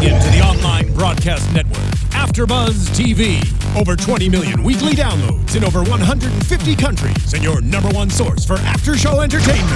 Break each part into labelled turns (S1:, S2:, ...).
S1: Tuning in to the online broadcast network, AFTERBUZZ TV. Over 20 million weekly downloads in over 150 countries, and your number one source for after-show entertainment.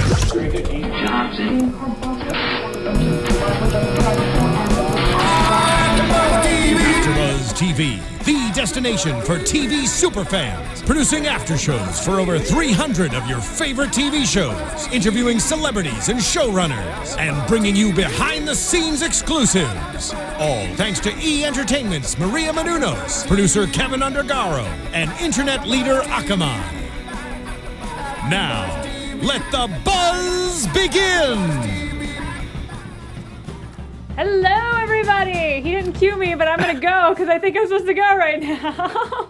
S1: AFTERBUZZ TV, the destination for TV superfans. Producing aftershows for over 300 of your favorite TV shows. Interviewing celebrities and showrunners. And bringing you behind-the-scenes exclusives. All thanks to E! Entertainment's Maria Menounos, producer Kevin Undergaro, and internet leader Akamai. Now, let the buzz begin!
S2: Hello, everybody! He didn't cue me, but I'm gonna go because I think I'm supposed to go right now.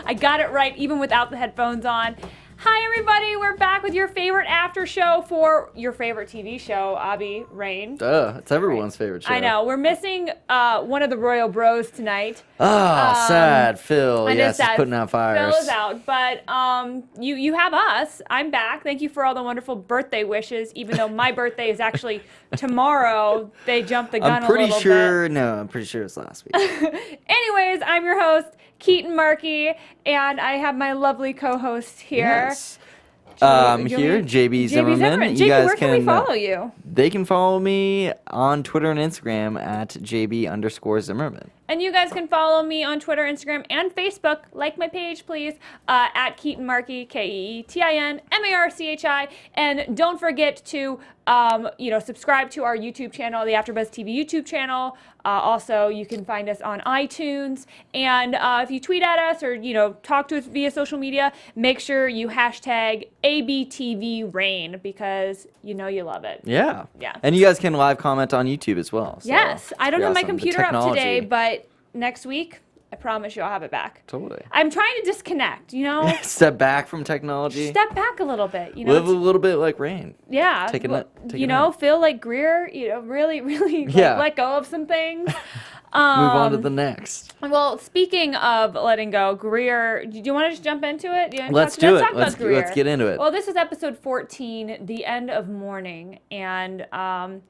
S2: I got it right even without the headphones on. Hi, everybody! We're back with your favorite after show for your favorite TV show, Reign.
S3: It's everyone's favorite show.
S2: I know. We're missing one of the Royal Bros tonight.
S3: Sad. Phil, yes, he's putting out fires.
S2: Phil is out, but you have us. I'm back. Thank you for all the wonderful birthday wishes, even though my birthday is actually tomorrow. They jumped the gun a little bit.
S3: No, I'm pretty sure it's last week.
S2: Anyways, I'm your host, Keetin Marchi, and I have my lovely co-host here.
S3: Yes. Here, JB Zimmerman.
S2: JB, where can we follow you?
S3: They can follow me on Twitter and Instagram at JB_Zimmerman.
S2: And you guys can follow me on Twitter, Instagram, and Facebook. Like my page, please, at Keetin Marchi, KeetinMarchi. And don't forget to, subscribe to our YouTube channel, the AfterBuzz TV YouTube channel. Also, you can find us on iTunes. And if you tweet at us or, talk to us via social media, make sure you hashtag ABTV Reign because you know you love it.
S3: Yeah.
S2: Yeah.
S3: And you guys can live comment on YouTube as well. So
S2: yes. I don't have my
S3: awesome.
S2: computer up today, but next week, I promise you I'll have it back.
S3: Totally.
S2: I'm trying to disconnect,
S3: Step back from technology.
S2: Step back a little bit,
S3: Live a little bit like Reign.
S2: Yeah. Feel like Greer, really, really let go of some things.
S3: Move on to the next.
S2: Well, speaking of letting go, Greer, do you want to just jump into it?
S3: Let's do it. Let's get into it.
S2: Well, this is episode 14, The End of Mourning, and I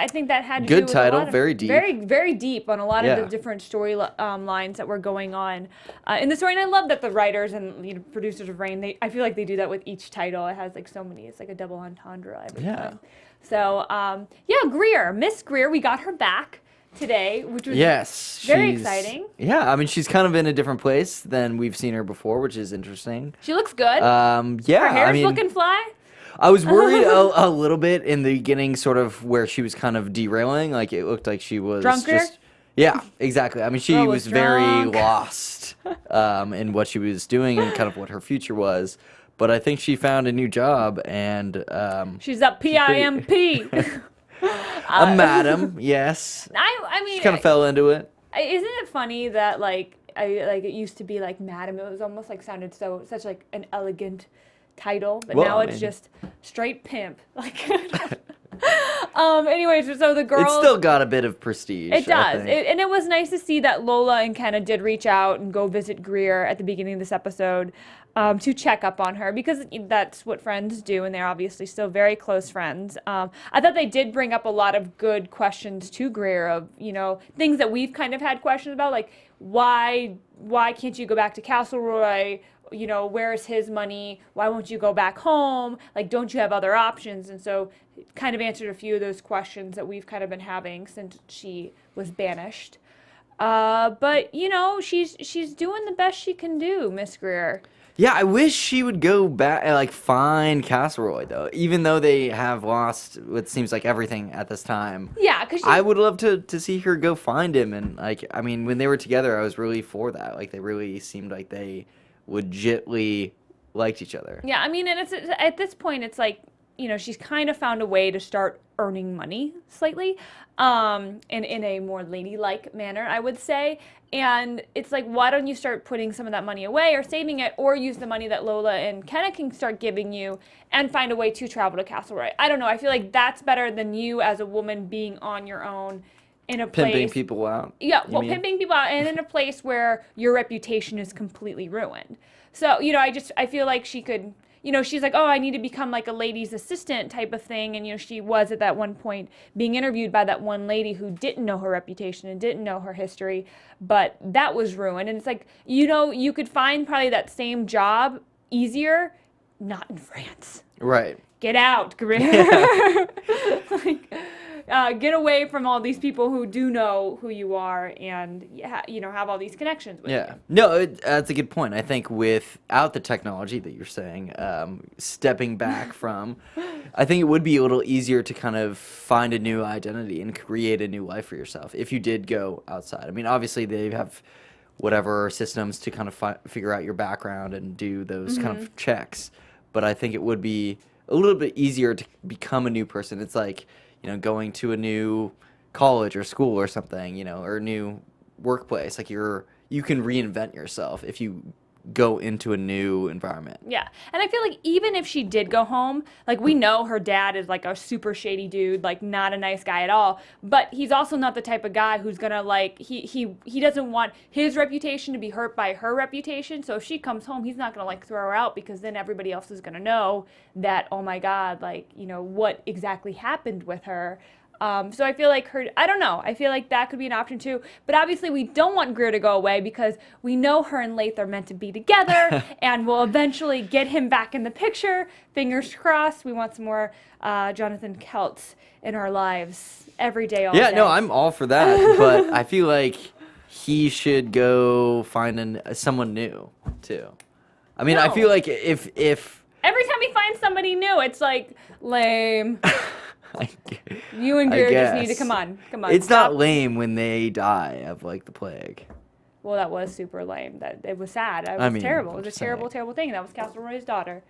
S2: think that had to do with
S3: title,
S2: a lot of,
S3: very deep.
S2: Very, very deep on a lot of the different story lines that were going on in the story. And I love that the writers and producers of Reign, I feel like they do that with each title. It has so many. It's like a double entendre every time. So, Greer, Miss Greer, we got her back today, which was very exciting.
S3: Yeah, I mean, she's kind of in a different place than we've seen her before, which is interesting.
S2: She looks good.
S3: Her
S2: hair's looking fly.
S3: I was worried a little bit in the beginning, sort of where she was kind of derailing. Like, it looked like she was
S2: drunker?
S3: Yeah, exactly. I mean, she was very lost in what she was doing and kind of what her future was. But I think she found a new job, and
S2: she's up PIMP.
S3: A madam, yes.
S2: I mean,
S3: she kind of fell into it.
S2: Isn't it funny that it used to be like madam? It was almost sounded such an elegant title, but now it's just straight pimp. Anyways, so the girl.
S3: It's still got a bit of prestige.
S2: It does, and it was nice to see that Lola and Kenna did reach out and go visit Greer at the beginning of this episode to check up on her because that's what friends do, and they're obviously still very close friends. I thought they did bring up a lot of good questions to Greer of things that we've kind of had questions about, like why can't you go back to Castleroy? Where's his money? Why won't you go back home? Don't you have other options? And so kind of answered a few of those questions that we've kind of been having since she was banished. But, she's doing the best she can do, Miss Greer.
S3: Yeah, I wish she would go back and find Castleroy, though, even though they have lost what seems like everything at this time.
S2: Yeah, because
S3: I would love to see her go find him. And, when they were together, I was really for that. They really seemed like they legitly liked each other.
S2: Yeah, I mean, and it's at this point, it's she's kind of found a way to start earning money slightly, and in a more ladylike manner, I would say. And it's why don't you start putting some of that money away or saving it, or use the money that Lola and Kenna can start giving you and find a way to travel to Castleroy. I don't know. I feel like that's better than you as a woman being on your own in a place.
S3: Pimping people out.
S2: Yeah, pimping people out, and in a place where your reputation is completely ruined. So, I feel like she could, she's like, oh, I need to become like a lady's assistant type of thing. And, she was at that one point being interviewed by that one lady who didn't know her reputation and didn't know her history, but that was ruined. And it's like, you could find probably that same job easier, not in France.
S3: Right.
S2: Get out, Greer. Get away from all these people who do know who you are and have all these connections with you.
S3: No, that's a good point. I think without the technology that you're saying, stepping back from, I think it would be a little easier to kind of find a new identity and create a new life for yourself if you did go outside. I mean, obviously they have whatever systems to kind of figure out your background and do those kind of checks, but I think it would be a little bit easier to become a new person. It's like, going to a new college or school or something, or a new workplace. Like you can reinvent yourself if you go into a new environment.
S2: Yeah. And I feel like even if she did go home, like we know her dad is like a super shady dude, like not a nice guy at all, but he's also not the type of guy who's going to like, he doesn't want his reputation to be hurt by her reputation. So if she comes home, he's not going to like throw her out because then everybody else is going to know that, oh my God, like, what exactly happened with her. So I feel like I don't know. I feel like that could be an option too. But obviously we don't want Greer to go away because we know her and Leith are meant to be together and we'll eventually get him back in the picture. Fingers crossed. We want some more Jonathan Kelts in our lives every day, all day.
S3: Yeah, no, I'm all for that. But I feel like he should go find someone new too. I mean, I feel like if
S2: every time he finds somebody new, it's like lame. You and Greer just need to come on.
S3: It's not lame when they die of like the plague.
S2: Well, that was super lame. It was sad. It was terrible. It was a terrible, terrible thing. That was Castleroy's daughter.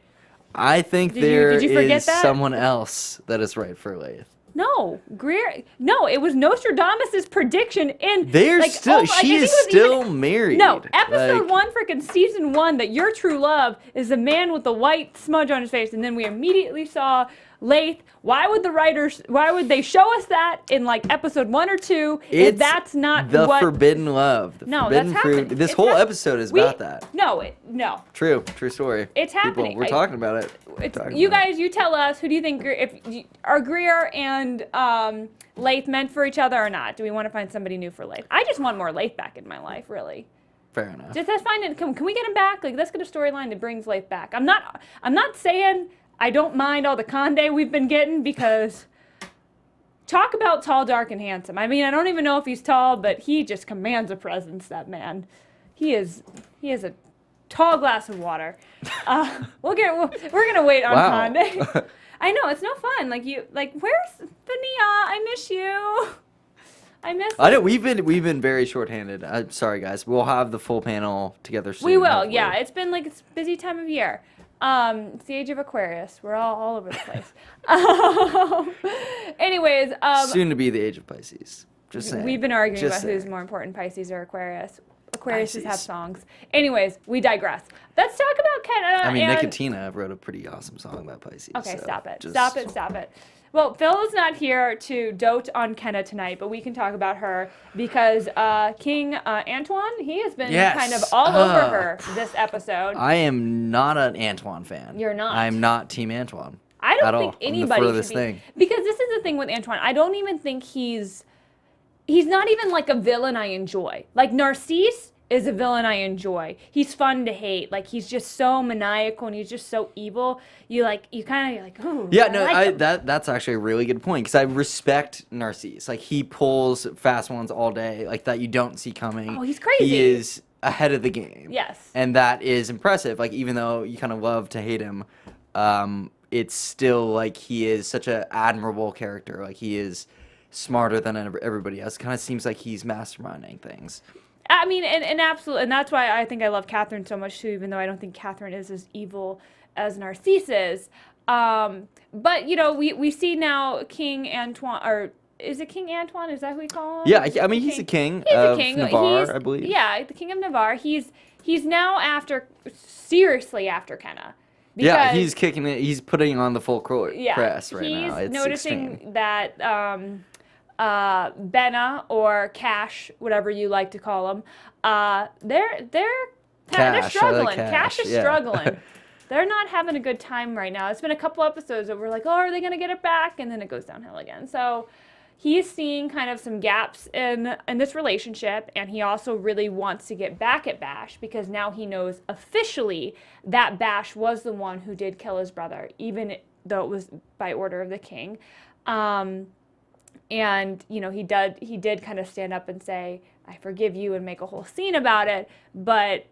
S3: I think there is someone else that is right for Leith.
S2: No, Greer. No, it was Nostradamus' prediction in.
S3: She is still married.
S2: No, episode 1, freaking season 1, that your true love is the man with the white smudge on his face, and then we immediately saw Leith. Why would they show us that in like episode 1 or 2 if that's not
S3: the forbidden love? Forbidden
S2: that's
S3: fruit.
S2: happening.
S3: This whole episode is about that.
S2: No.
S3: True story.
S2: It's happening.
S3: We're talking about it.
S2: You guys, you tell us, who do you think, are Greer and Leith meant for each other or not? Do we want to find somebody new for Leith? I just want more Leith back in my life, really.
S3: Fair enough.
S2: Let's find it. Can we get him back? Like, let's get a storyline that brings Leith back. I'm not saying I don't mind all the Conde we've been getting, because talk about tall, dark, and handsome. I mean, I don't even know if he's tall, but he just commands a presence, that man. He is a tall glass of water. We're gonna wait on Conde. I know, it's no fun. Where's Vania? I miss you. I miss.
S3: I know we've been very shorthanded. I'm sorry, guys. We'll have the full panel together soon.
S2: We will. Hopefully. Yeah, it's been it's a busy time of year. It's the age of Aquarius. We're all over the place. Anyways,
S3: soon to be the age of Pisces. Just saying.
S2: We've been arguing about who's more important, Pisces or Aquarius. Aquariuses have songs. Anyways, we digress. Let's talk about Kenna.
S3: I mean, Nicotina wrote a pretty awesome song about Pisces.
S2: Okay, so stop it. Well, Phil is not here to dote on Kenna tonight, but we can talk about her because King Antoine, he has been kind of all over her this episode.
S3: I am not an Antoine fan.
S2: You're not?
S3: I'm not Team Antoine.
S2: I don't think anybody should be.
S3: Thing.
S2: Because this is the thing with Antoine. I don't even think he's not even like a villain I enjoy. Like Narcisse is a villain I enjoy. He's fun to hate. Like, he's just so maniacal and he's just so evil. You're like, ooh.
S3: Yeah, no, that's actually a really good point, because I respect Narcisse. Like, he pulls fast ones all day, like that you don't see coming.
S2: Oh, he's crazy.
S3: He is ahead of the game.
S2: Yes.
S3: And that is impressive. Like, even though you kind of love to hate him, it's still like he is such an admirable character. Like, he is smarter than everybody else. Kind of seems like he's masterminding things.
S2: I mean, and absolutely, and that's why I think I love Catherine so much too, even though I don't think Catherine is as evil as Narcisse is. But we see now King Antoine, or is it King Antoine? Is that who we call him?
S3: Yeah, I mean, he's a king of Navarre, I believe.
S2: Yeah, the king of Navarre. He's now seriously after Kenna.
S3: Yeah, he's kicking it. He's putting on the full press right now.
S2: He's noticing that Benna or Cash, whatever you like to call them, they're struggling. Cash is struggling. they're not having a good time right now. It's been a couple episodes where we're like, oh, are they going to get it back? And then it goes downhill again. So he's seeing kind of some gaps in this relationship, and he also really wants to get back at Bash because now he knows officially that Bash was the one who did kill his brother, even though it was by order of the king. And, you know, he did kind of stand up and say, I forgive you, and make a whole scene about it, but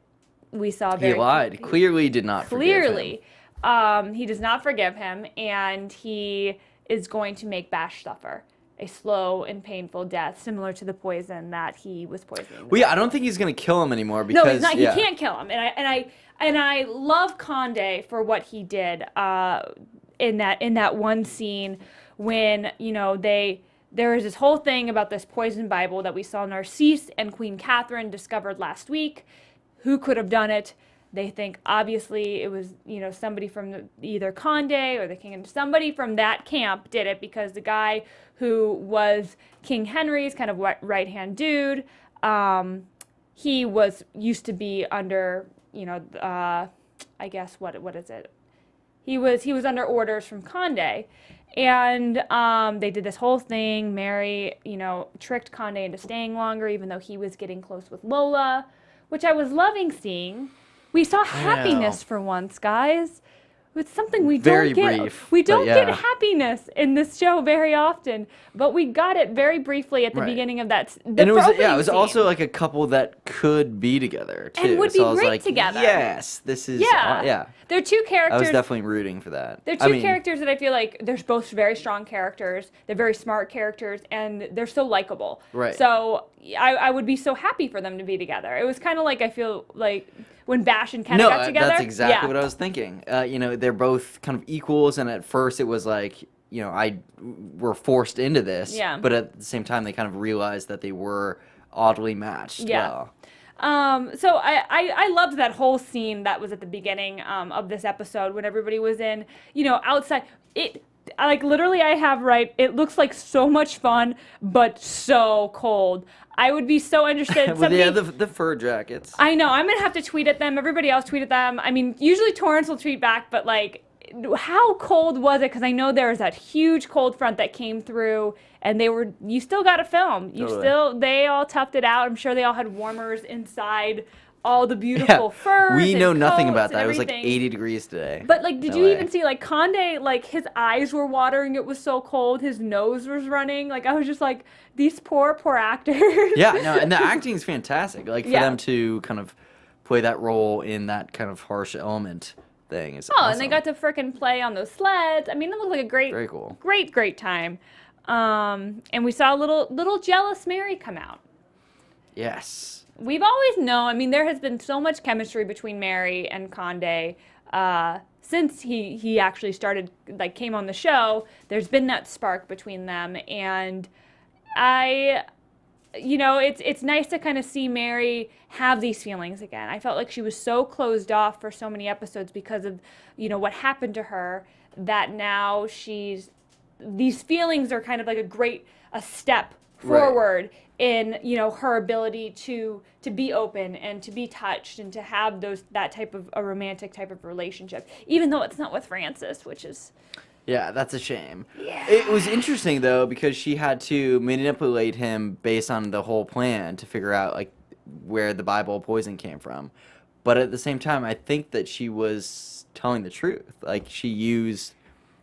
S2: we saw
S3: he lied. Clearly did not forgive him.
S2: He does not forgive him, and he is going to make Bash suffer a slow and painful death, similar to the poison that he was poisoning.
S3: Well, yeah, I don't think he's going to kill him anymore because
S2: no, he's not. He can't kill him, and I love Conde for what he did in that one scene when, you know, there was this whole thing about this poison Bible that we saw Narcisse and Queen Catherine discovered last week. Who could have done it? They think obviously it was, you know, somebody from either Conde or the king, and somebody from that camp did it because the guy who was King Henry's kind of right-hand dude, he used to be under, you know, I guess what is it? He was under orders from Conde, and they did this whole thing. Mary, you know, tricked Conde into staying longer, even though he was getting close with Lola, which I was loving seeing. We saw happiness for once, guys. It's something we don't get.
S3: Brief,
S2: we don't get happiness in this show very often, but we got it very briefly at the beginning of that.
S3: And it was also like a couple that could be together too.
S2: And would be great together.
S3: Yes, this is
S2: They're two characters.
S3: I was definitely rooting for that.
S2: They're two characters that I feel like they're both very strong characters. They're very smart characters, and they're so likable.
S3: Right.
S2: So I would be so happy for them to be together. It was kind of like, I feel like when Bash and Kenna got together.
S3: That's exactly what I was thinking. You know, they're both kind of equals, and at first it was like, you know, we're forced into this.
S2: Yeah.
S3: But at the same time, they kind of realized that they were oddly matched.
S2: Yeah. Well. So I loved that whole scene that was at the beginning of this episode when everybody was in, you know, outside. Like, literally, I have it looks like so much fun, but so cold. I would be so interested.
S3: The fur jackets.
S2: I know. I'm going to have to tweet at them. Everybody else tweet at them. I mean, usually Torrance will tweet back, but, like, how cold was it? Because I know there was that huge cold front that came through, and you still got to film. They all toughed it out. I'm sure they all had warmers inside all the beautiful furs.
S3: We know nothing about that.
S2: It
S3: was like 80 degrees today.
S2: But, like, did you even see, like, Conde, like, his eyes were watering. It was so cold. His nose was running. Like, I was just like, these poor actors.
S3: Yeah, no, and the acting is fantastic. Like, for them to kind of play that role in that kind of harsh element thing is awesome.
S2: And they got to frickin' play on those sleds. I mean, it looked like a
S3: very cool.
S2: great time. And we saw a little jealous Mary come out.
S3: Yes.
S2: We've always known, I mean, there has been so much chemistry between Mary and Conde since he actually came on the show. There's been that spark between them, and it's nice to kind of see Mary have these feelings again. I felt like she was so closed off for so many episodes because of, you know, what happened to her, that now these feelings are kind of like a step forward in, you know, her ability to be open and to be touched and to have that type of a romantic type of relationship, even though it's not with Francis, which is...
S3: Yeah, that's a shame.
S2: Yeah.
S3: It was interesting, though, because she had to manipulate him based on the whole plan to figure out, like, where the Bible poison came from. But at the same time, I think that she was telling the truth. Like, she used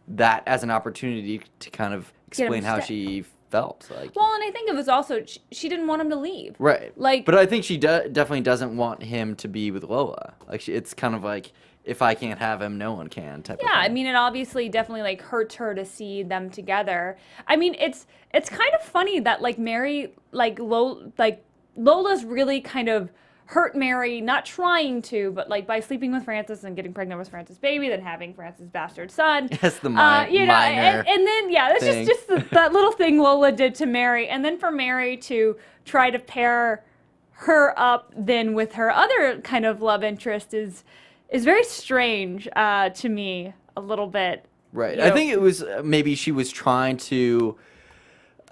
S3: that as an opportunity to kind of explain how she felt. Like,
S2: well, and I think it was also, she didn't want him to leave.
S3: Right.
S2: Like,
S3: but I think she definitely doesn't want him to be with Lola. Like, it's kind of like, if I can't have him, no one can type of thing.
S2: I mean, it obviously definitely, like, hurts her to see them together. I mean, it's kind of funny that, like, Mary, Lola's really kind of hurt Mary, not trying to, but, like, by sleeping with Francis and getting pregnant with Francis' baby, then having Francis' bastard son.
S3: Yes, the minor
S2: and then, that's
S3: thing.
S2: just that little thing Lola did to Mary. And then for Mary to try to pair her up then with her other kind of love interest is very strange to me, a little bit.
S3: Right. I think it was maybe she was trying to,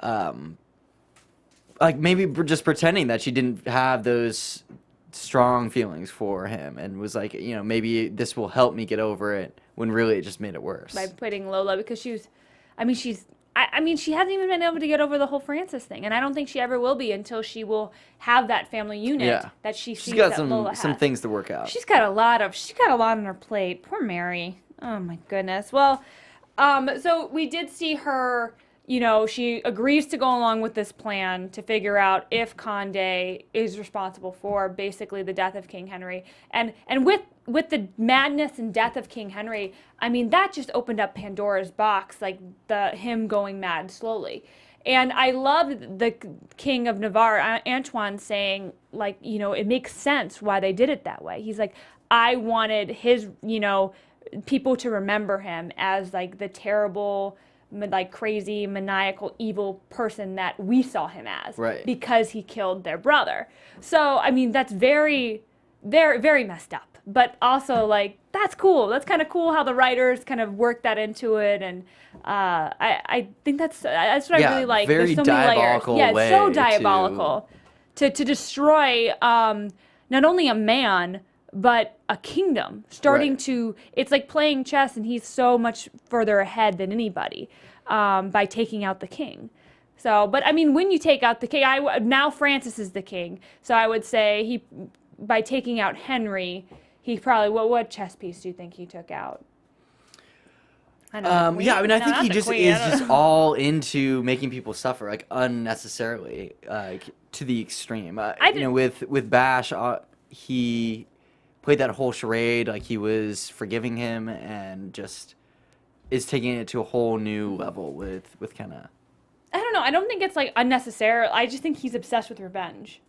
S3: like, maybe just pretending that she didn't have those strong feelings for him and was like, maybe this will help me get over it, when really it just made it worse.
S2: By putting Lola, because she hasn't even been able to get over the whole Francis thing, and I don't think she ever will be until she will have that family unit that she sees.
S3: She's got
S2: that Lola
S3: some
S2: has.
S3: things to work out.
S2: She's got a lot on her plate. Poor Mary. Oh my goodness. Well, so we did see her. She agrees to go along with this plan to figure out if Condé is responsible for basically the death of King Henry. And with the madness and death of King Henry, I mean, that just opened up Pandora's box, like him going mad slowly. And I loved the King of Navarre, Antoine, saying, like, it makes sense why they did it that way. He's like, I wanted his, people to remember him as, like, the terrible, like, crazy, maniacal, evil person that we saw him as.
S3: Right.
S2: Because he killed their brother. So, I mean, that's very, very, very messed up. But also, like, that's cool. That's kind of cool how the writers kind of worked that into it. And I think that's what I really like.
S3: Very
S2: There's so many
S3: diabolical
S2: layers. Yeah,
S3: way
S2: it's so diabolical. To destroy not only a man, but a kingdom. It's like playing chess, and he's so much further ahead than anybody by taking out the king. So, but I mean, when you take out the king, now Francis is the king. So I would say by taking out Henry, he probably, what chess piece do you think he took out? I think
S3: he just is just all into making people suffer, like, unnecessarily, to the extreme. With Bash, he played that whole charade, like he was forgiving him, and just is taking it to a whole new level with Kenna.
S2: I don't know. I don't think it's, like, unnecessary. I just think he's obsessed with revenge.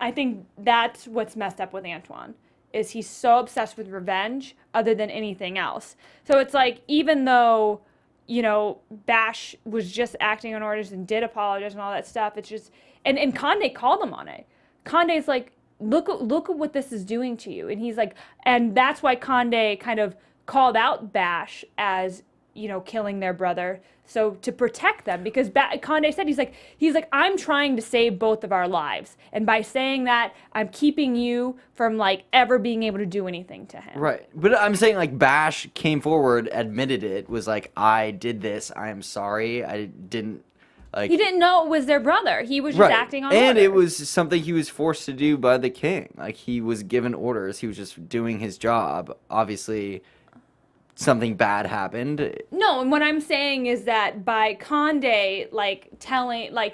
S2: I think that's what's messed up with Antoine, is he's so obsessed with revenge other than anything else. So it's like, even though, Bash was just acting on orders and did apologize and all that stuff, it's just, and Condé called him on it. Condé's like, look at what this is doing to you. And he's like, and that's why Condé kind of called out Bash as, killing their brother. So to protect them, because Condé said, he's like, I'm trying to save both of our lives. And by saying that, I'm keeping you from, like, ever being able to do anything to him.
S3: Right. But I'm saying, like, Bash came forward, admitted it, was like, I did this. I am sorry. I didn't, like...
S2: He didn't know it was their brother. He was just acting on orders.
S3: And it was something he was forced to do by the king. Like, he was given orders. He was just doing his job. Obviously, something bad happened.
S2: No, and what I'm saying is that by Condé,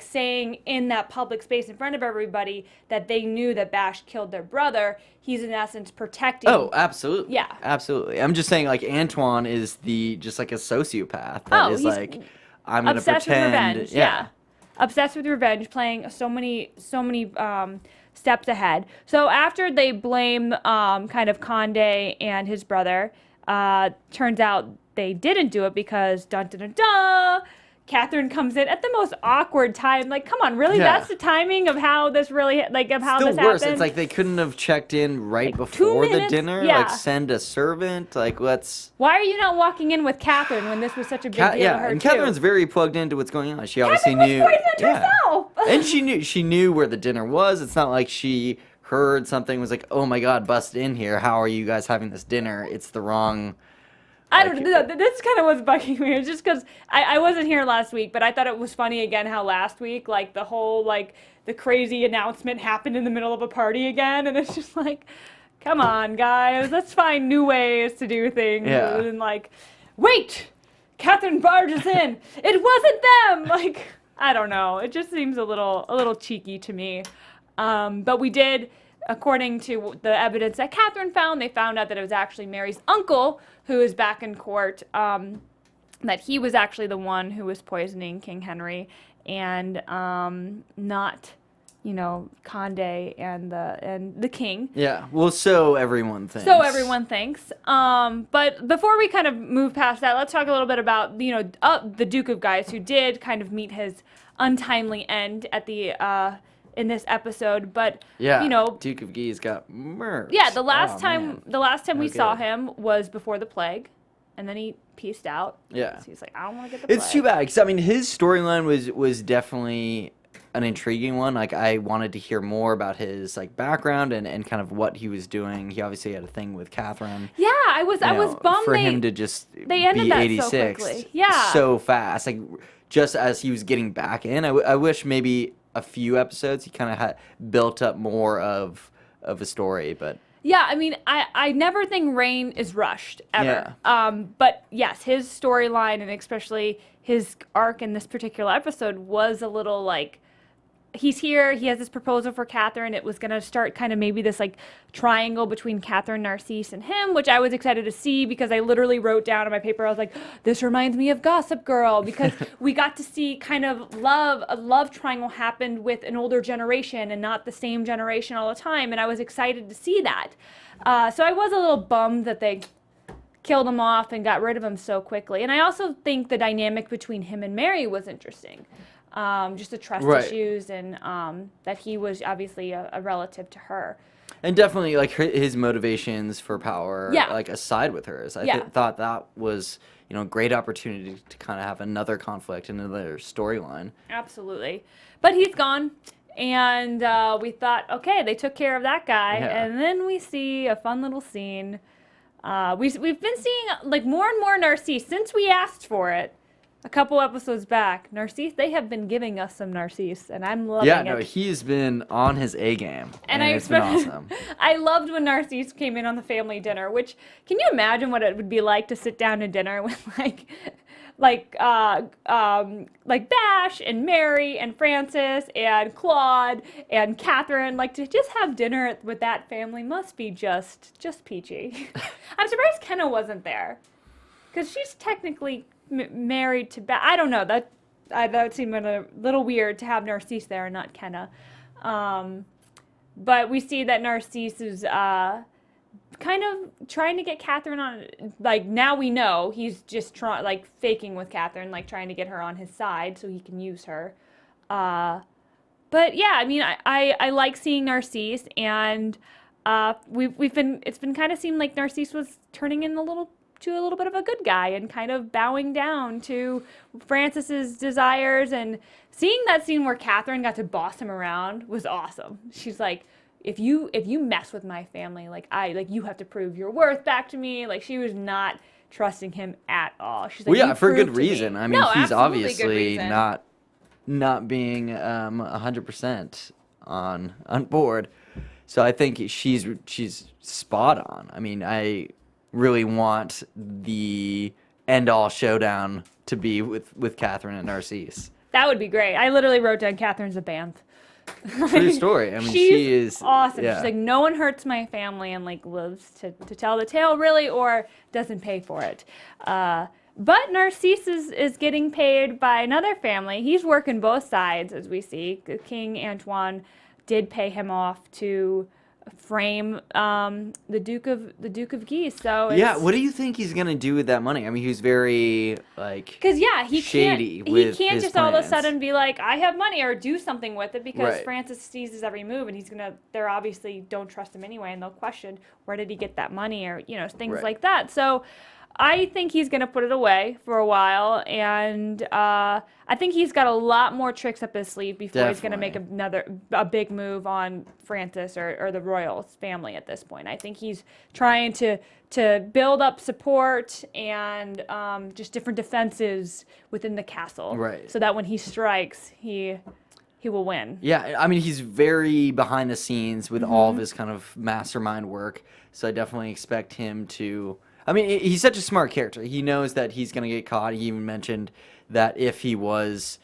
S2: saying in that public space in front of everybody that they knew that Bash killed their brother, he's in essence protecting.
S3: Oh, absolutely.
S2: Yeah.
S3: Absolutely. I'm just saying, like, Antoine is just like a sociopath that is like, I'm going to pretend.
S2: Obsessed with revenge. Yeah. Obsessed with revenge, playing so many steps ahead. So after they blame kind of Condé and his brother, turns out they didn't do it because dun dun dun dun, Catherine comes in at the most awkward time. Like, come on, really?
S3: Yeah.
S2: That's the timing of how this really, like, of how
S3: Still
S2: this
S3: worse.
S2: happened?
S3: It's like they couldn't have checked in right
S2: Like,
S3: before
S2: 2
S3: the
S2: minutes?
S3: dinner.
S2: Yeah.
S3: Like, send a servant. Like, let's...
S2: Why are you not walking in with Catherine when this was such a big deal to her,
S3: and
S2: too?
S3: Catherine's very plugged into what's going on. She obviously
S2: Catherine
S3: knew...
S2: was poisoned herself!
S3: And she knew where the dinner was. It's not like she heard something, was like, oh my God, bust in here. How are you guys having this dinner? It's the wrong...
S2: I don't know. This kind of was bugging me. It's just because I wasn't here last week, but I thought it was funny again how last week, like, the whole, like, the crazy announcement happened in the middle of a party again, and it's just like, come on, guys, let's find new ways to do things.
S3: Yeah.
S2: And, like, wait, Catherine barges in. It wasn't them. Like, I don't know. It just seems a little cheeky to me. But we did, according to the evidence that Catherine found, they found out that it was actually Mary's uncle who is back in court, that he was actually the one who was poisoning King Henry, and not, Condé and the king.
S3: Yeah, well, so everyone thinks.
S2: But before we kind of move past that, let's talk a little bit about, the Duke of Guise, who did kind of meet his untimely end at the in this episode, but
S3: Duke of Guise got murdered.
S2: Yeah, the last time we saw him was before the plague, and then he pieced out.
S3: Yeah,
S2: so he's like, I don't want to get the plague.
S3: It's too bad because I mean his storyline was definitely an intriguing one. Like, I wanted to hear more about his like background and kind of what he was doing. He obviously had a thing with Catherine.
S2: Yeah, I was bummed
S3: for him to just
S2: they ended
S3: be
S2: that
S3: 86
S2: so quickly. Yeah,
S3: so fast. Like, just as he was getting back in, I wish maybe a few episodes he kind of had built up more of a story, but.
S2: Yeah, I mean, I never think Reign is rushed, ever. Yeah. But yes, his storyline and especially his arc in this particular episode was a little like, he's here, he has this proposal for Catherine. It was going to start kind of maybe this like triangle between Catherine, Narcisse, and him, which I was excited to see because I literally wrote down on my paper, I was like, this reminds me of Gossip Girl, because we got to see kind of a love triangle happened with an older generation and not the same generation all the time. And I was excited to see that. So I was a little bummed that they killed him off and got rid of him so quickly. And I also think the dynamic between him and Mary was interesting. Just the trust issues and that he was obviously a relative to her.
S3: And definitely, like, his motivations for power, like, aside with hers. I thought that was, a great opportunity to kind of have another conflict, another storyline.
S2: Absolutely. But he's gone. And we thought, okay, they took care of that guy. Yeah. And then we see a fun little scene. We've been seeing, like, more and more Narcisse since we asked for it. A couple episodes back, Narcisse, they have been giving us some Narcisse, and I'm loving it.
S3: Yeah, no, he's been on his A game, and it's been awesome.
S2: I loved when Narcisse came in on the family dinner, which, can you imagine what it would be like to sit down to dinner with, like Bash and Mary and Francis and Claude and Catherine, like, to just have dinner with that family must be just peachy. I'm surprised Kenna wasn't there, because she's technically married to I don't know, that seemed a little weird to have Narcisse there and not Kenna. But we see that Narcisse is kind of trying to get Catherine on, like, now we know he's just faking with Catherine, like trying to get her on his side so he can use her. But yeah, I mean, I like seeing Narcisse, and it's been kind of seemed like Narcisse was turning in a little bit of a good guy and kind of bowing down to Francis's desires. And seeing that scene where Catherine got to boss him around was awesome. She's like, if you mess with my family, you have to prove your worth back to me. Like, she was not trusting him at all. She's like,
S3: well, yeah, for good reason. I mean, he's obviously not being 100% on board. So I think she's spot on. I mean, I really want the end-all showdown to be with Catherine and Narcisse.
S2: That would be great. I literally wrote down Catherine's a banth.
S3: True story. I mean, she is
S2: awesome.
S3: Yeah.
S2: She's like, no one hurts my family and like lives to tell the tale, really, or doesn't pay for it. But Narcisse is getting paid by another family. He's working both sides, as we see. King Antoine did pay him off to frame the Duke of Guise. So
S3: yeah, what do you think he's gonna do with that money? I mean, he's very
S2: he
S3: shady.
S2: He can't just all of a sudden be like, I have money, or do something with it, because Francis sees his every move, and they're obviously don't trust him anyway, and they'll question, where did he get that money, or things like that. So I think he's going to put it away for a while, and I think he's got a lot more tricks up his sleeve before he's going to make a big move on Francis or the royal family at this point. I think he's trying to build up support and just different defenses within the castle, so that when he strikes, he will win.
S3: Yeah, I mean, he's very behind the scenes with all of his kind of mastermind work, so I definitely expect him to... I mean, he's such a smart character. He knows that he's going to get caught. He even mentioned that if he was,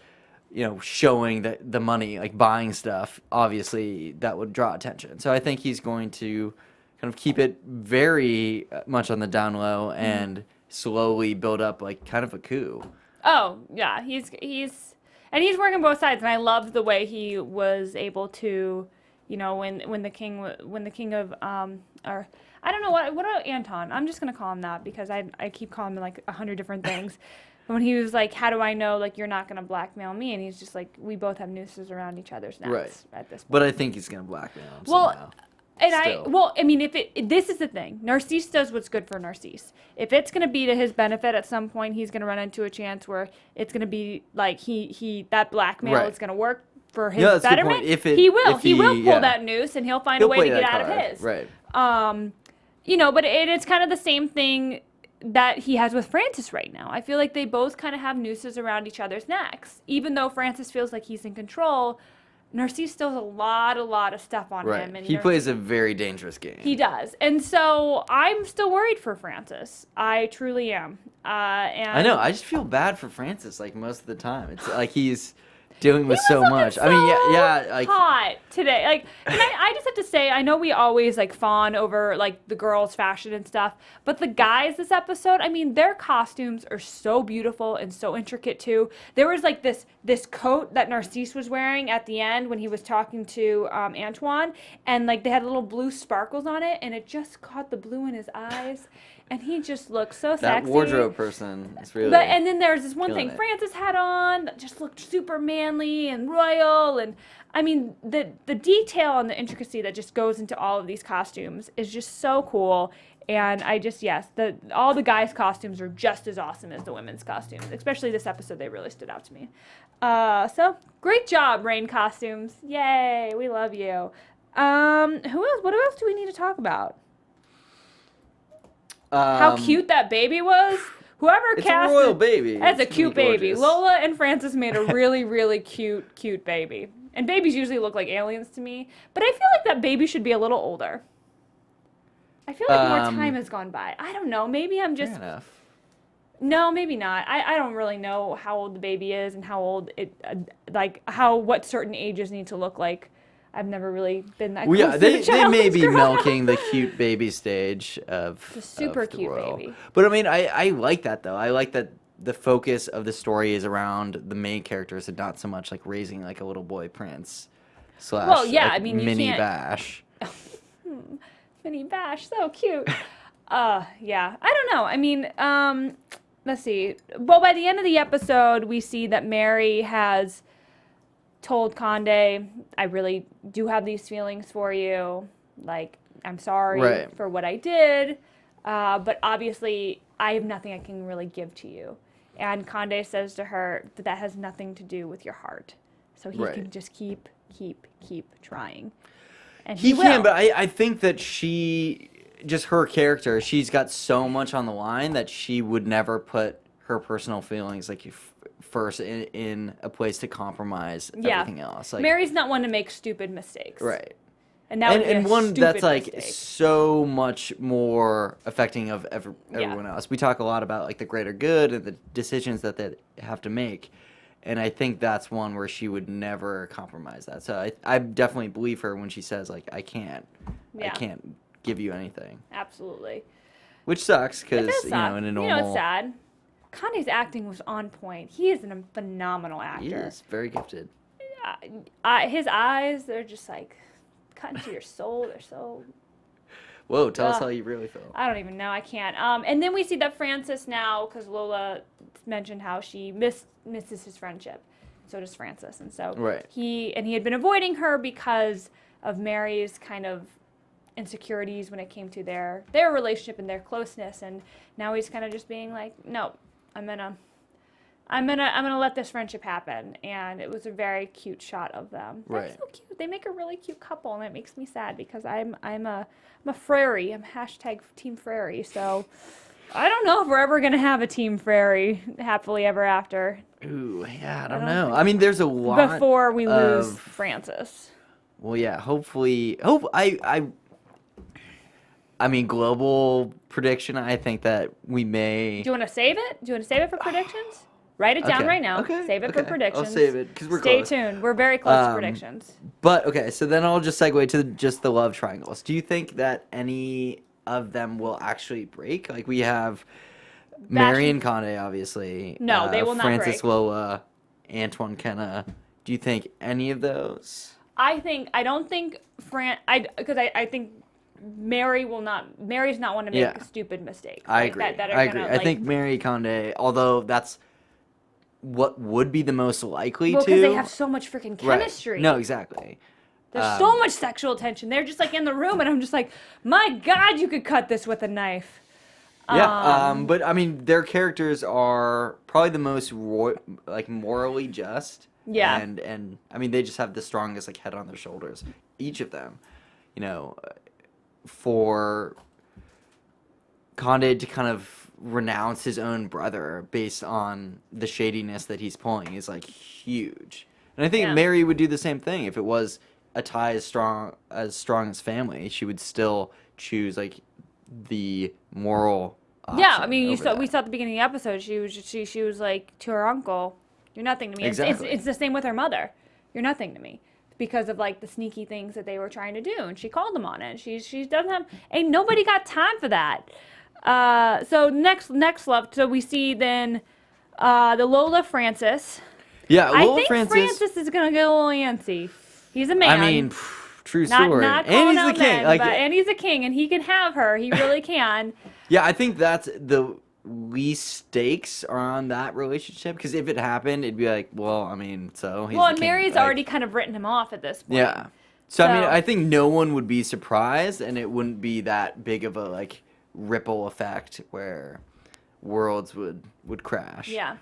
S3: showing the money, like buying stuff, obviously that would draw attention. So I think he's going to kind of keep it very much on the down low and slowly build up like kind of a coup. Oh, yeah. He's working both sides, and I loved the way he was able to, when the king of or I don't know what about Anton? I'm just gonna call him that because I keep calling him like 100 different things. When he was like, how do I know like you're not gonna blackmail me? And he's just like, we both have nooses around each other's necks at this point. But I think he's gonna blackmail him somehow. This is the thing. Narcisse does what's good for Narcisse. If it's gonna be to his benefit at some point, he's gonna run into a chance where it's gonna be like that blackmail is gonna work
S2: for his
S3: that's a good
S2: betterment,
S3: point. If
S2: he will pull
S3: yeah.
S2: that noose and he'll find a way to get out of his.
S3: Right.
S2: But it's kind of the same thing that he has with Francis right now. I feel like they both kind of have nooses around each other's necks. Even though Francis feels like he's in control, Narcisse still has a lot of stuff on him. And
S3: he plays a very dangerous game.
S2: He does. And so I'm still worried for Francis. I truly am. And
S3: I know. I just feel bad for Francis, like, most of the time. It's like he's dealing with so much.
S2: So
S3: I mean, yeah, like
S2: hot today. Like, and I just have to say, I know we always like fawn over like the girls' fashion and stuff, but the guys this episode, I mean, their costumes are so beautiful and so intricate too. There was like this coat that Narcisse was wearing at the end when he was talking to Antoine, and like they had little blue sparkles on it, and it just caught the blue in his eyes. And he just looked so sexy.
S3: that wardrobe person is really.
S2: And then there's this one thing
S3: it.
S2: Francis had on that just looked super manly and royal. And I mean, the detail and the intricacy that just goes into all of these costumes is just so cool. And all the guys' costumes are just as awesome as the women's costumes. Especially this episode, they really stood out to me. So great job, Reign costumes! Yay, we love you. Who else? What else do we need to talk about? How cute that baby was. Whoever
S3: it's
S2: cast
S3: a royal baby.
S2: That's a
S3: It's
S2: cute
S3: really
S2: baby.
S3: gorgeous.
S2: Lola and Francis made a really, really cute baby. And babies usually look like aliens to me. But I feel like that baby should be a little older. I feel like more time has gone by. I don't know. Maybe I'm just...
S3: Fair enough.
S2: No, maybe not. I don't really know how old the baby is and how old it... what certain ages need to look like. I've never really been that close to the
S3: they
S2: child
S3: may be
S2: growing up.
S3: milking the cute baby stage of
S2: The super
S3: of the
S2: cute
S3: royal.
S2: baby.
S3: But I mean, I like that though. I like that the focus of the story is around the main characters and not so much like raising like a little boy prince /
S2: Well, yeah,
S3: like,
S2: I mean, you
S3: mini
S2: can't-
S3: Bash.
S2: Mini Bash, so cute. Yeah. I don't know. I mean, let's see. Well, by the end of the episode, we see that Mary has told Conde, I really do have these feelings for you. Like, I'm sorry for what I did. But obviously, I have nothing I can really give to you. And Conde says to her that has nothing to do with your heart. So he can just keep trying. And he will.
S3: Can, but I think that her character, she's got so much on the line that she would never put her personal feelings like first in a place to compromise everything else. Like,
S2: Mary's not one to make stupid mistakes.
S3: Right.
S2: And that would be a
S3: one
S2: stupid
S3: that's like
S2: mistake.
S3: so much more affecting of everyone else. We talk a lot about like the greater good and the decisions that they have to make. And I think that's one where she would never compromise that. So I definitely believe her when she says like, I can't give you anything.
S2: Absolutely.
S3: Which sucks because,
S2: It does suck.
S3: in a normal...
S2: it's sad. Conde's acting was on point. He is a phenomenal actor.
S3: He is very gifted.
S2: His eyes, they're just like cut into your soul. They're so...
S3: Whoa, tell us how you really feel.
S2: I don't even know. I can't. And then we see that Francis now, because Lola mentioned how she misses his friendship. So does Francis. And so he had been avoiding her because of Mary's kind of insecurities when it came to their relationship and their closeness. And now he's kind of just being like, no, I'm gonna let this friendship happen. And it was a very cute shot of them. They're so cute. They make a really cute couple, and it makes me sad because I'm a Frary. I'm hashtag Team Frary. So I don't know if we're ever gonna have a Team Frary happily ever after.
S3: Ooh, yeah, I don't know. I mean, there's a lot
S2: before we lose Francis.
S3: Well, yeah, hopefully. I mean, global prediction. I think that we may.
S2: Do you want to save it? Do you want to save it for predictions? Write it down right now.
S3: Okay.
S2: Save it for predictions.
S3: I'll save it because we're
S2: Stay
S3: close.
S2: tuned. We're very close to predictions.
S3: But okay, so then I'll just segue to just the love triangles. Do you think that any of them will actually break? Like we have Mary and Conde, obviously.
S2: No, they will not
S3: Francis,
S2: break.
S3: Lola, Antoine, Kenna. Do you think any of those?
S2: I don't think I think Mary will not. Mary's not one to make stupid mistakes.
S3: I agree. I agree. I think Mary Conde, although that's what would be the most likely to.
S2: Because they have so much freaking chemistry.
S3: Right. No, exactly.
S2: There's so much sexual tension. They're just like in the room, and I'm just like, my God, you could cut this with a knife.
S3: But I mean, their characters are probably the most morally just.
S2: Yeah.
S3: And I mean, they just have the strongest like head on their shoulders, each of them. You know, for Conde to kind of renounce his own brother based on the shadiness that he's pulling is like huge. And I think Mary would do the same thing if it was a tie as strong as family. She would still choose like the moral option.
S2: Yeah, I mean, we saw at the beginning of the episode, she was like to her uncle, "You're nothing to me."
S3: Exactly.
S2: It's the same with her mother. "You're nothing to me," because of like the sneaky things that they were trying to do, and she called them on it. She doesn't have, ain't nobody got time for that. So next love, so we see then the Lola Francis.
S3: Yeah, Lola
S2: I think Francis is gonna get a little antsy. He's a man.
S3: I mean, true story.
S2: Not
S3: and he's
S2: calling
S3: the king.
S2: men,
S3: Like,
S2: and he's a king, and he can have her. He really can.
S3: yeah, I think that's the least stakes are on that relationship, because if it happened, it'd be like, well, I mean, so he's
S2: Well,
S3: the
S2: and
S3: king.
S2: Mary's
S3: Like,
S2: already kind of written him off at this point.
S3: Yeah. So I mean,
S2: So-
S3: I think no one would be surprised, and it wouldn't be that big of a like ripple effect where worlds would crash.
S2: Yeah.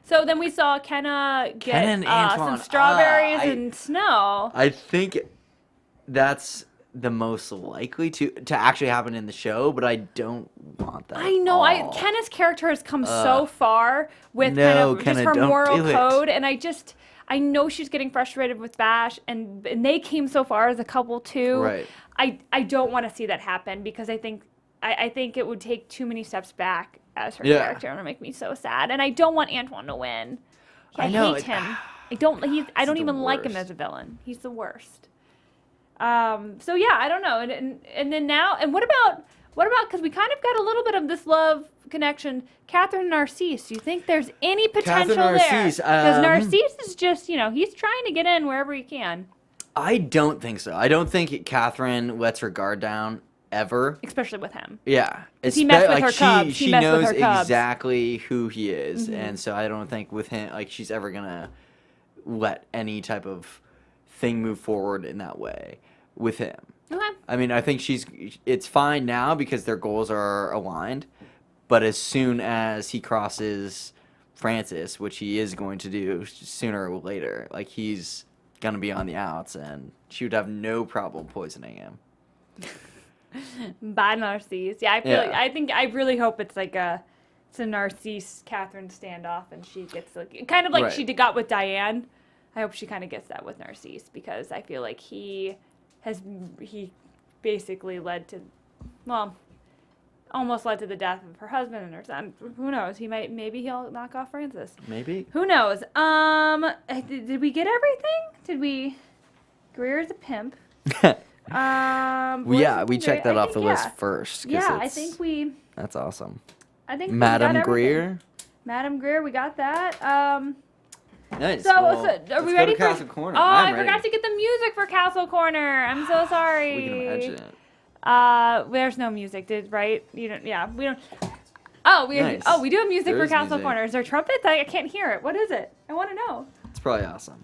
S2: So then we saw Kenna get
S3: Kenna and Antoine.
S2: some strawberries
S3: I-
S2: and snow.
S3: I think that's the most likely to actually happen in the show, but I don't want that.
S2: I know.
S3: at all.
S2: Kenna's character has come so far with
S3: No,
S2: kind of
S3: Kenna,
S2: just her
S3: don't
S2: moral
S3: do it.
S2: code, and I know she's getting frustrated with Bash, and they came so far as a couple too.
S3: Right.
S2: I don't want to see that happen, because I think it would take too many steps back as her
S3: Yeah.
S2: character, and it would make me so sad. And I don't want Antoine to win. I
S3: know,
S2: hate him. I don't
S3: the
S2: even like him
S3: worst.
S2: as a villain. He's the worst. So yeah, I don't know. And then now, and what about because we kind of got a little bit of this love connection, Catherine and Narcisse. Do you think there's any potential there?
S3: Narcisse,
S2: Because Narcisse is just, he's trying to get in wherever he can.
S3: I don't think so. I don't think Catherine lets her guard down ever.
S2: Especially with him.
S3: Yeah,
S2: he messed with her cubs.
S3: She
S2: He messed with
S3: knows
S2: her cubs.
S3: exactly who he is, and so I don't think with him like she's ever gonna let any type of thing move forward in that way with him.
S2: Okay.
S3: I mean, I think it's fine now because their goals are aligned, but as soon as he crosses Francis, which he is going to do sooner or later, like he's gonna be on the outs, and she would have no problem poisoning him.
S2: By Narcisse. Yeah, I really hope it's like it's a Narcisse Catherine standoff, and she gets like kind of like
S3: Right.
S2: she got with Diane. I hope she kind of gets that with Narcisse, because I feel like he basically almost led to the death of her husband and her son. Who knows? Maybe he'll knock off Francis.
S3: Maybe.
S2: Who knows? Did we get everything? Greer's a pimp.
S3: We checked that off the list first. 'Cause
S2: Yeah, I think we.
S3: That's awesome.
S2: I think we
S3: Madame
S2: got everything.
S3: Greer.
S2: Madame Greer, we got that.
S3: Nice.
S2: So,
S3: Well,
S2: are
S3: let's
S2: we
S3: go
S2: ready
S3: to
S2: for
S3: Castle Corner?
S2: Oh,
S3: I'm
S2: I
S3: ready.
S2: forgot to get the music for Castle Corner. I'm so sorry.
S3: We can imagine it.
S2: There's no music, right? You don't. Yeah, we don't. Oh,
S3: Nice.
S2: we do have music
S3: There
S2: for
S3: is
S2: Castle
S3: music.
S2: Corner. Is there trumpets? I can't hear it. What is it? I want to know.
S3: It's probably awesome.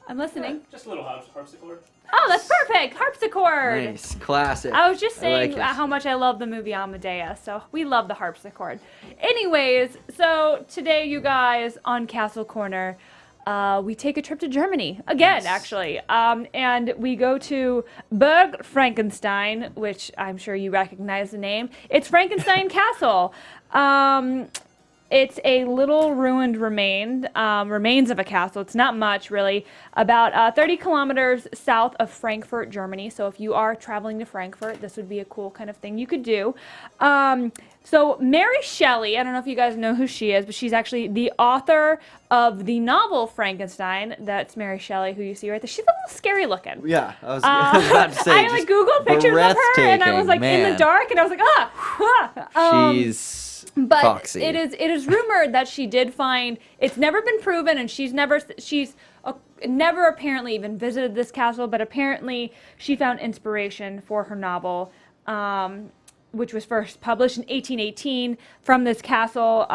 S2: I'm listening.
S4: Just a little harpsichord.
S2: Oh, that's perfect. Harpsichord.
S3: Nice. Classic.
S2: I was just
S3: I
S2: saying
S3: like it.
S2: how much I love the movie Amadeus, so we love the harpsichord. Anyways, so today, you guys, on Castle Corner, we take a trip to Germany again,
S3: Yes.
S2: actually, and we go to Burg Frankenstein, which I'm sure you recognize the name. It's Frankenstein Castle. It's a little ruined remains of a castle. It's not much, really. About 30 kilometers south of Frankfurt, Germany. So if you are traveling to Frankfurt, this would be a cool kind of thing you could do. So Mary Shelley, I don't know if you guys know who she is, but she's actually the author of the novel Frankenstein. That's Mary Shelley, who you see right there. She's a little scary looking.
S3: Yeah, I was about to say.
S2: I like Googled pictures of her, and I was like in the
S3: man.
S2: dark, and I was like,
S3: She's
S2: but
S3: foxy.
S2: it is rumored that she did find. It's never been proven, and she's never apparently even visited this castle. But apparently, she found inspiration for her novel, which was first published in 1818 from this castle.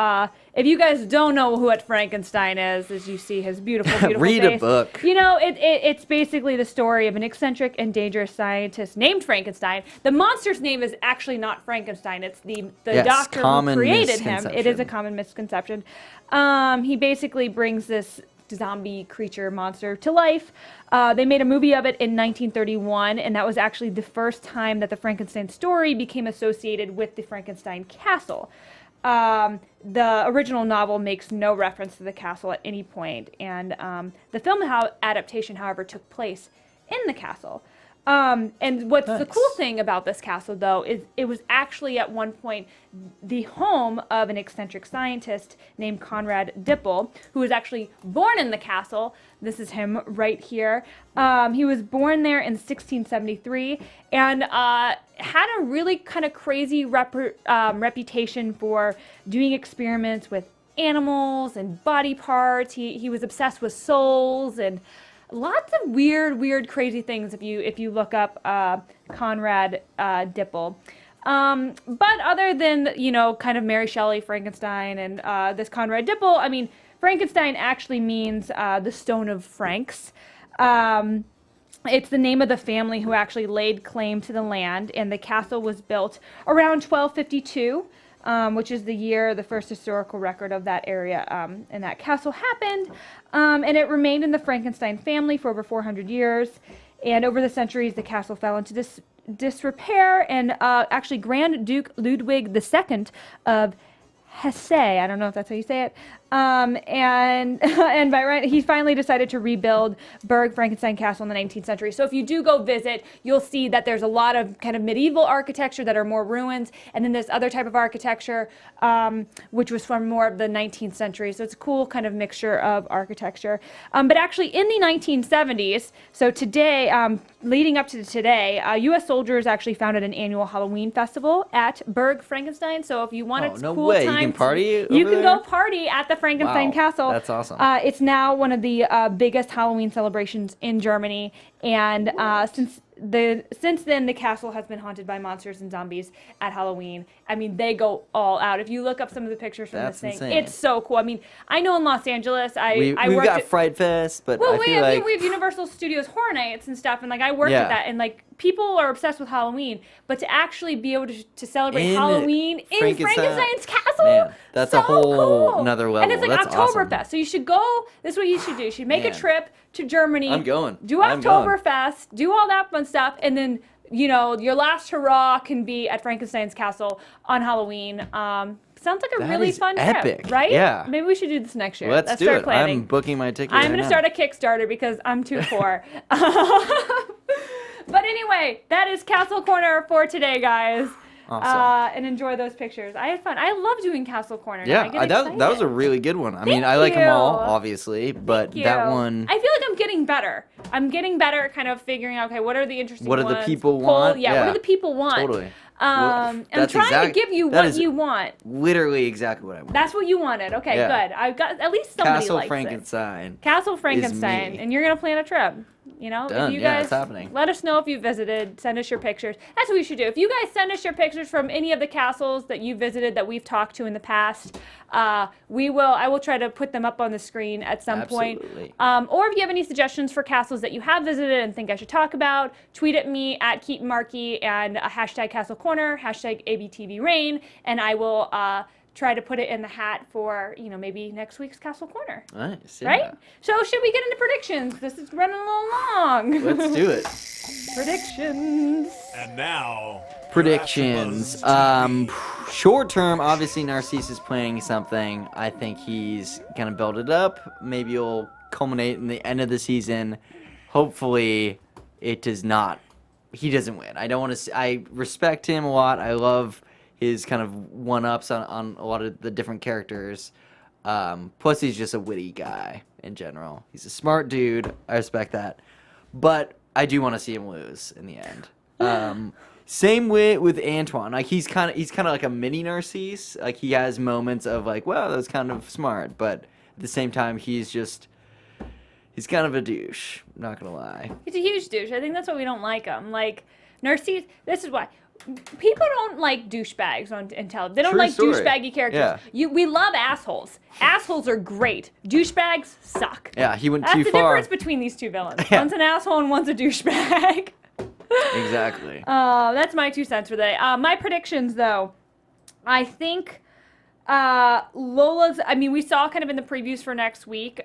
S2: If you guys don't know what Frankenstein is, as you see his beautiful, beautiful
S3: Read
S2: face,
S3: a book.
S2: You know, it's basically the story of an eccentric and dangerous scientist named Frankenstein. The monster's name is actually not Frankenstein. It's the
S3: Yes,
S2: doctor who
S3: common
S2: created him. It is a
S3: misconception.
S2: common misconception. He basically brings this zombie creature monster to life. They made a movie of it in 1931, and that was actually the first time that the Frankenstein story became associated with the Frankenstein castle. The original novel makes no reference to the castle at any point, and the film adaptation, however, took place in the castle. And what's the cool thing about this castle, though, is it was actually at one point the home of an eccentric scientist named Conrad Dippel, who was actually born in the castle. This is him right here. He was born there in 1673 and had a really kind of crazy reputation for doing experiments with animals and body parts. He was obsessed with souls and lots of weird, crazy things if you look up Conrad Dippel. But other than, kind of Mary Shelley, Frankenstein, and this Conrad Dippel, I mean, Frankenstein actually means the stone of Franks. It's the name of the family who actually laid claim to the land, and the castle was built around 1252. Which is the year the first historical record of that area and that castle happened. And it remained in the Frankenstein family for over 400 years. And over the centuries, the castle fell into disrepair. And actually, Grand Duke Ludwig II of Hesse, I don't know if that's how you say it, and by right, he finally decided to rebuild Berg Frankenstein Castle in the 19th century. So if you do go visit, you'll see that there's a lot of kind of medieval architecture that are more ruins, and then this other type of architecture, which was from more of the 19th century. So it's a cool kind of mixture of architecture. But actually, in the 1970s, so today, leading up to today, U.S. soldiers actually founded an annual Halloween festival at Berg Frankenstein. So if you wanted cool time,
S3: you can party.
S2: You can go party at the Frankenstein Castle.
S3: That's awesome.
S2: It's now one of the biggest Halloween celebrations in Germany, and since then the castle has been haunted by monsters and zombies at Halloween. I mean, they go all out. If you look up some of the pictures from this thing,
S3: insane.
S2: It's so cool. I mean, I know in Los Angeles,
S3: we've got Fright Fest, but
S2: well,
S3: I feel like
S2: we have Universal Studios Horror Nights and stuff, and like I worked at that, and like people are obsessed with Halloween, but to actually be able to celebrate Halloween in Frankenstein's castle,
S3: man, that's
S2: so
S3: a whole
S2: cool.
S3: another level.
S2: And it's like
S3: that's
S2: Oktoberfest,
S3: awesome.
S2: so you should go. This is what you should do. You should make a trip to Germany.
S3: I'm going.
S2: Do Oktoberfest, do all that fun stuff, and then your last hurrah can be at Frankenstein's castle on Halloween. Sounds like a really fun
S3: epic.
S2: trip, right?
S3: Yeah.
S2: Maybe we should do this next year.
S3: Let's do
S2: start
S3: it.
S2: planning.
S3: I'm booking my ticket.
S2: I'm going to start a Kickstarter because I'm too poor. But anyway, that is Castle Corner for today, guys.
S3: Awesome.
S2: And enjoy those pictures. I had fun. I love doing Castle Corner.
S3: Yeah, that was a really good one. I mean, I like them all, obviously, but that one.
S2: I feel like I'm getting better. I'm getting better at kind of figuring out, okay, what are the interesting ones?
S3: What do the people want?
S2: Yeah, what do the people want?
S3: Totally.
S2: I'm trying to give you what you want.
S3: Literally exactly what I want.
S2: That's what you wanted. Okay, good. I've got at least somebody
S3: Castle
S2: likes
S3: Frankenstein.
S2: Castle Frankenstein, and you're gonna plan a trip.
S3: Done.
S2: If you guys
S3: it's happening.
S2: Let us know if you visited. Send us your pictures. That's what we should do. If you guys send us your pictures from any of the castles that you visited that we've talked to in the past, I will try to put them up on the screen at some point. Or if you have any suggestions for castles that you have visited and think I should talk about, tweet at me at Keetin Marchi and hashtag Castle Corner, hashtag ABTV Reign, and I will try to put it in the hat for, maybe next week's Castle Corner.
S3: Nice.
S2: Right? Yeah. So should we get into predictions? This is running a little long.
S3: Let's do it.
S2: Predictions.
S1: And now,
S3: predictions. Short term, obviously Narcisse is planning something. I think he's gonna build it up. Maybe it'll culminate in the end of the season. Hopefully, it does not. He doesn't win. I don't want to. I respect him a lot. I love his kind of one-ups on a lot of the different characters. Plus, he's just a witty guy in general. He's a smart dude. I respect that. But I do want to see him lose in the end. Same with Antoine. Like he's kind of like a mini Narcisse. Like he has moments of like, wow, that was kind of smart. But at the same time, he's kind of a douche. I'm not gonna lie.
S2: He's a huge douche. I think that's why we don't like him. Like Narcisse. This is why. People don't like douchebags on television. They don't like douchebaggy characters.
S3: Yeah.
S2: We love assholes. Assholes are great. Douchebags suck.
S3: Yeah, he went
S2: That's
S3: too
S2: the
S3: far.
S2: difference between these two villains.
S3: Yeah.
S2: One's an asshole and one's a douchebag.
S3: Exactly.
S2: That's my 2 cents for today. My predictions, though, I think Lola's, I mean, we saw kind of in the previews for next week,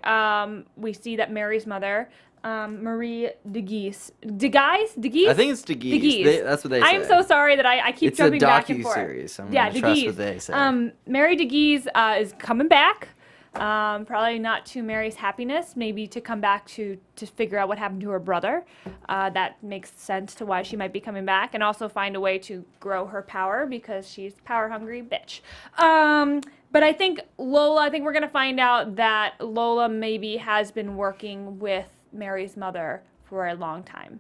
S2: we see that Mary's mother, Marie de Guise. De Guise? De Guise?
S3: I think it's de Guise. That's what they say.
S2: I'm so sorry that I keep jumping back and forth.
S3: It's a docu-series, so I'm
S2: yeah,
S3: going to trust what they say.
S2: Mary de Guise is coming back. Probably not to Mary's happiness, maybe to come back to figure out what happened to her brother. That makes sense to why she might be coming back, and also find a way to grow her power because she's power hungry bitch. But I think Lola, I think we're going to find out that Lola maybe has been working with Mary's mother for a long time.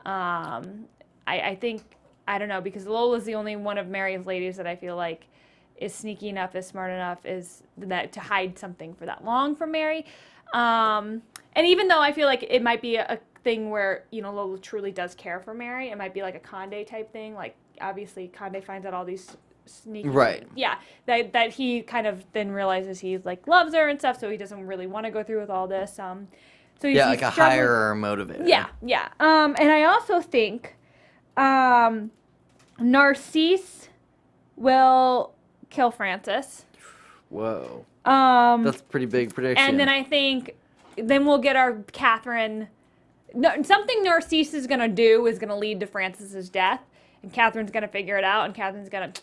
S2: I think, I don't know, because Lola's the only one of Mary's ladies that I feel like is sneaky enough, is smart enough, is that to hide something for that long from Mary. And even though I feel like it might be a thing where, you know, Lola truly does care for Mary, it might be like a Conde type thing. Like, obviously, Conde finds out all these sneaky...
S3: Right.
S2: Yeah, that he kind of then realizes he, like, loves her and stuff, so he doesn't really want to go through with all this. So he's
S3: like a higher motivator.
S2: Yeah. And I also think Narcisse will kill Francis.
S3: Whoa. That's a pretty big prediction.
S2: And then I think we'll get our Catherine. No, something Narcisse is gonna do is gonna lead to Francis's death, and Catherine's gonna figure it out, and Catherine's gonna.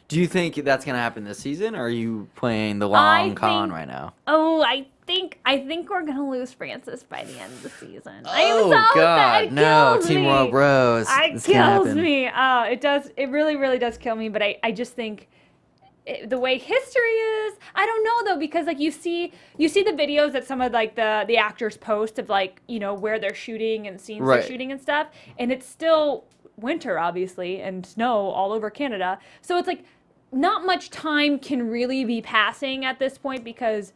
S3: Do you think that's gonna happen this season, or are you playing the long con right now?
S2: Oh, I think we're gonna lose Francis by the end of the season.
S3: Oh God, no! Team World Bros.
S2: It kills me. Oh, it does. It really, really does kill me. But I just think the way history is, I don't know though, because like you see the videos that some of like the actors post of like, you know, where they're shooting and scenes they're shooting and stuff, and it's still winter obviously and snow all over Canada. So it's like not much time can really be passing at this point, because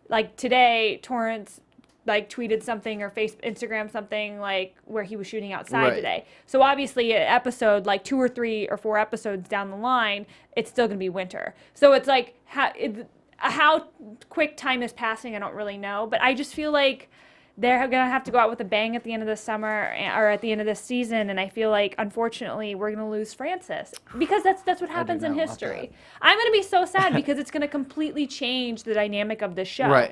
S2: like today Torrance like tweeted something or Instagram something like where he was shooting outside today. So obviously an episode like 2 or 3 or 4 episodes down the line, it's still going to be winter. So it's like how quick time is passing, I don't really know. But I just feel like they're going to have to go out with a bang at the end of the summer or at the end of this season. And I feel like, unfortunately, we're going to lose Francis because that's what happens in history. I'm going to be so sad because it's going to completely change the dynamic of the show.
S3: Right.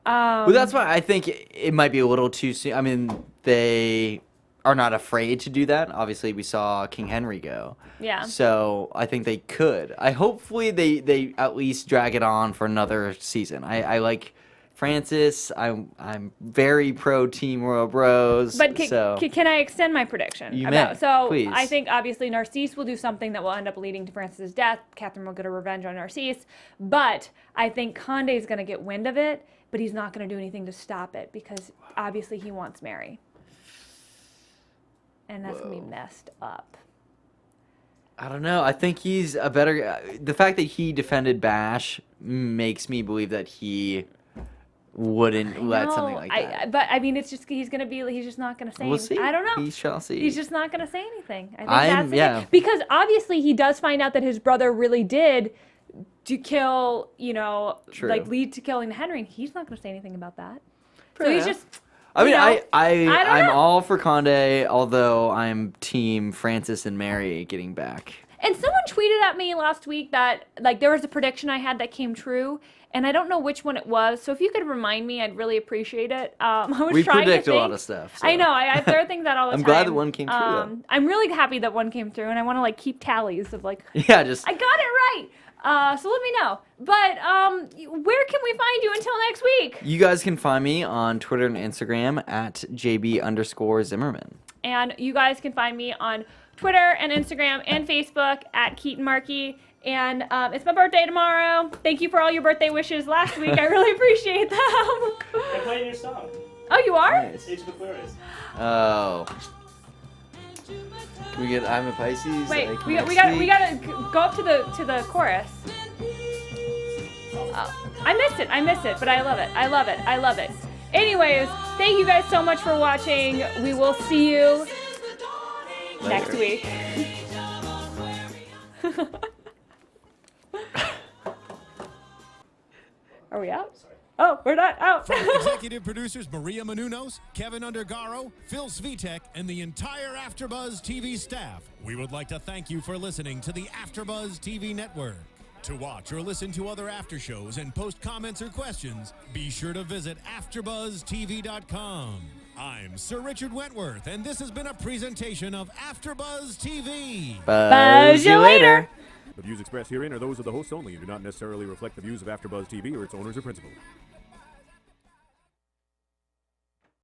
S3: Well, that's why I think it might be a little too soon. I mean, they are not afraid to do that. Obviously, we saw King Henry go.
S2: Yeah.
S3: So I think they could. Hopefully they at least drag it on for another season. I like Francis. I'm very pro Team Royal Bros.
S2: But can I extend my prediction?
S3: You may.
S2: So
S3: please.
S2: I think obviously Narcisse will do something that will end up leading to Francis's death. Catherine will get a revenge on Narcisse. But I think Conde is going to get wind of it, but he's not going to do anything to stop it because obviously he wants Mary. And that's going to be messed up.
S3: I don't know. I think he's a better... the fact that he defended Bash makes me believe that he wouldn't let something like that.
S2: But I mean, it's just he's just not going to say anything.
S3: We'll see.
S2: I don't know.
S3: We shall see.
S2: He's just not going to say anything. I think that's it. Because obviously he does find out that his brother really did to kill, you know, like lead to killing Henry. He's not going to say anything about that. So he's just...
S3: I mean, I'm all for Conde, although I'm team Francis and Mary getting back.
S2: And someone tweeted at me last week that, like, there was a prediction I had that came true, and I don't know which one it was. So if you could remind me, I'd really appreciate it.
S3: We predict a lot of stuff. So.
S2: I know. I throw things out all the time.
S3: I'm glad that one came true, though.
S2: I'm really happy that one came through, and I want to, like, keep tallies of, like,
S3: I got it
S2: right. So let me know. But where can we find you until next week?
S3: You guys can find me on Twitter and Instagram at JB_Zimmerman.
S2: And you guys can find me on Twitter and Instagram and Facebook at Keetin Marchi. And it's my birthday tomorrow. Thank you for all your birthday wishes last week. I really appreciate them.
S4: I'm playing your song.
S2: Oh, you are?
S3: Nice.
S4: It's Aquarius.
S3: Oh. Can we get I'm a Pisces?
S2: Wait, we gotta go up to the chorus. I missed it, but I love it. Anyways, thank you guys so much for watching. We will see you next week. Are we out? Sorry. Oh, we're not out.
S1: From executive producers Maria Menounos, Kevin Undergaro, Phil Svitek, and the entire AfterBuzz TV staff, we would like to thank you for listening to the AfterBuzz TV network. To watch or listen to other after shows and post comments or questions, be sure to visit AfterBuzzTV.com. I'm Sir Richard Wentworth, and this has been a presentation of AfterBuzz TV.
S3: Buzz you later.
S5: The views expressed herein are those of the hosts only and do not necessarily reflect the views of AfterBuzz TV or its owners or principals.